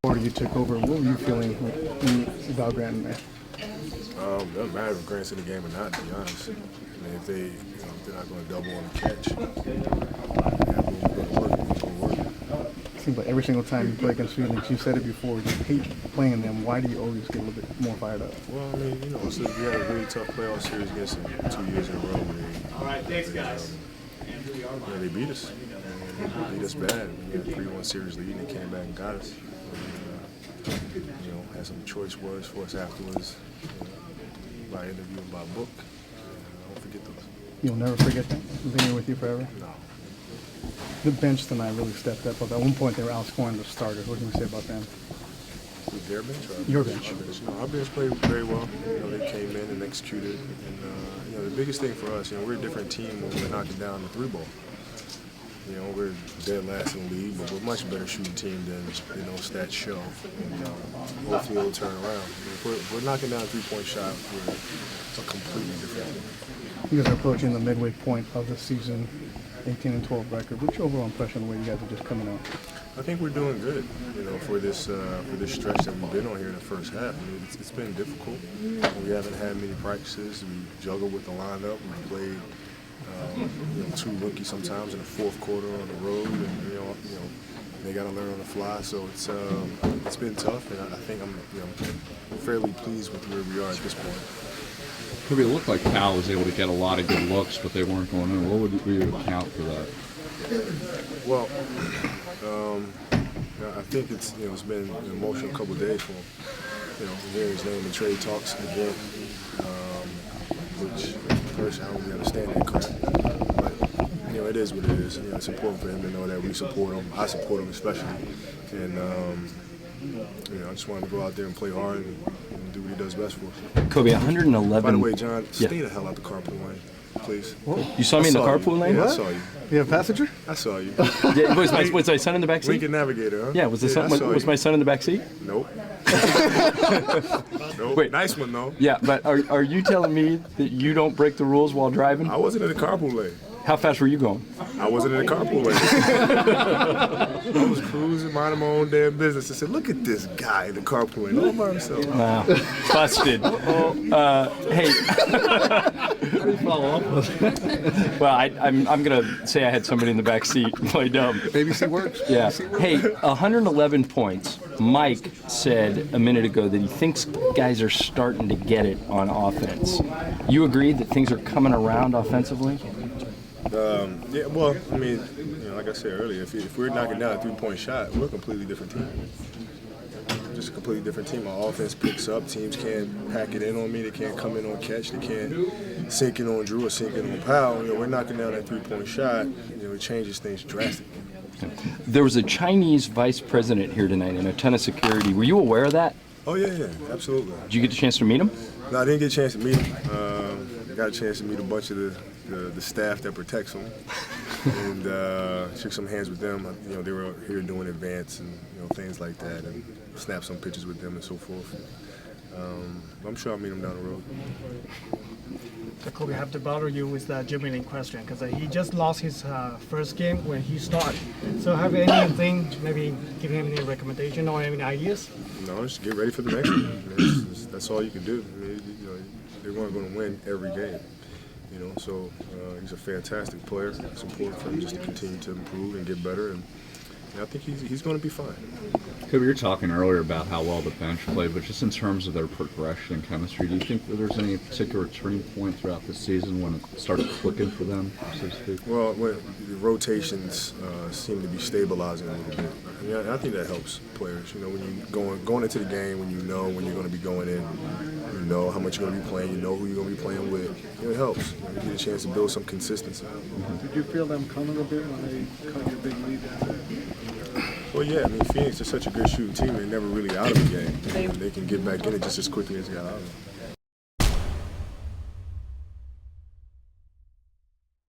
After you took over, what were you feeling about Grant there? It doesn't matter if Grant's in the game or not, to be honest. I mean, if they're not going to double on the catch, we're going to work. We're going to work. It seems like every single time you play against Phoenix, you said it before, you hate playing them. Why do you always get a little bit more fired up? Well, I mean, so we had a really tough playoff series against them 2 years in a row. All right, thanks, guys. They beat us. They beat us bad. We had a 3-1 series lead, and they came back and got us. Had some choice words for us afterwards. By interview and by book. I won't forget those. You'll never forget that? Being here with you forever? No. The bench tonight really stepped up. At one point, they were outscoring the starters. What can you say about them? With their bench? Or your bench. No, our bench played very well. They came in and executed. And the biggest thing for us, we're a different team when we're knocking down the 3-ball. We're dead last in the league, but we're a much better shooting team than stats show. And hopefully it'll turn around. If we're knocking down a 3-point shot, we're a completely different team. You guys are approaching the midway point of the season, 18-12 record. What's your overall impression of the way you guys are just coming out? I think we're doing good, for this stretch that we've been on here in the first half. I mean, it's been difficult. We haven't had many practices. We juggled with the lineup. We played, 2 rookies sometimes in the fourth quarter on the road, and they got to learn on the fly. So it's been tough, and I think I'm fairly pleased with where we are at this point. Kobe, it looked like Cal was able to get a lot of good looks, but they weren't going in. What would we account for that? Well, I think it's been an emotional couple of days for him. Hearing his name in trade talks again, which first I don't really understand that crap. But it is what it is. It's important for him to know that we support him. I support him especially, and I just want him to go out there and play hard and do what he does best for us. Kobe, 111. By the way, John, stay the hell out the carpool lane, please. You saw me in the carpool lane? Yeah, I saw you. You have a passenger? I saw you. Yeah, was my son in the back seat? Lincoln Navigator, huh? Yeah, was my son in the back seat? Nope. Nope. Wait. Nice one, though. Yeah, but are you telling me that you don't break the rules while driving? I wasn't in the carpool lane. How fast were you going? I wasn't in the carpool lane. I was cruising, minding my own damn business. I said, look at this guy in the carpool lane all by himself. Wow. Busted. Hey. How do you follow up with it? Well, I'm going to say I had somebody in the back seat and play dumb. ABC works. Yeah. Hey, 111 points. Mike said a minute ago that he thinks guys are starting to get it on offense. You agree that things are coming around offensively? Yeah, well, I mean, like I said earlier, if we're knocking down a 3-point shot, we're a completely different team. Just a completely different team. Our offense picks up. Teams can't pack it in on me. They can't come in on catch. They can't sink in on Drew or sink in on Powell. We're knocking down that 3-point shot. It changes things drastically. There was a Chinese vice president here tonight and a ton of security. Were you aware of that? Oh, yeah, absolutely. Did you get a chance to meet him? No, I didn't get a chance to meet him. I got a chance to meet a bunch of the staff that protects him, and shook some hands with them. They were here doing advance and things like that, and snapped some pictures with them and so forth. I'm sure I'll meet him down the road. Kobe, I have to bother you with the Jimmy question because he just lost his first game when he started. So have you anything, maybe give him any recommendation or any ideas? No, just get ready for the next one. That's all you can do. They weren't going to win every game. So he's a fantastic player. It's important for him just to continue to improve and get better, and I think he's going to be fine. Kobe, you were talking earlier about how well the bench played, but just in terms of their progression and chemistry, do you think that there's any particular turning point throughout the season when it started clicking for them, so to speak? Well, when the rotations seem to be stabilizing a little bit. I think that helps players. When you going into the game, when when you're going to be going in, you know how much you're going to be playing, you know who you're going to be playing with. It helps. You get a chance to build some consistency. Did you feel them coming a bit when they cut your big lead? Well, yeah. I mean, Phoenix is such a good shooting team. They're never really out of the game. They can get back in it just as quickly as they got out of it.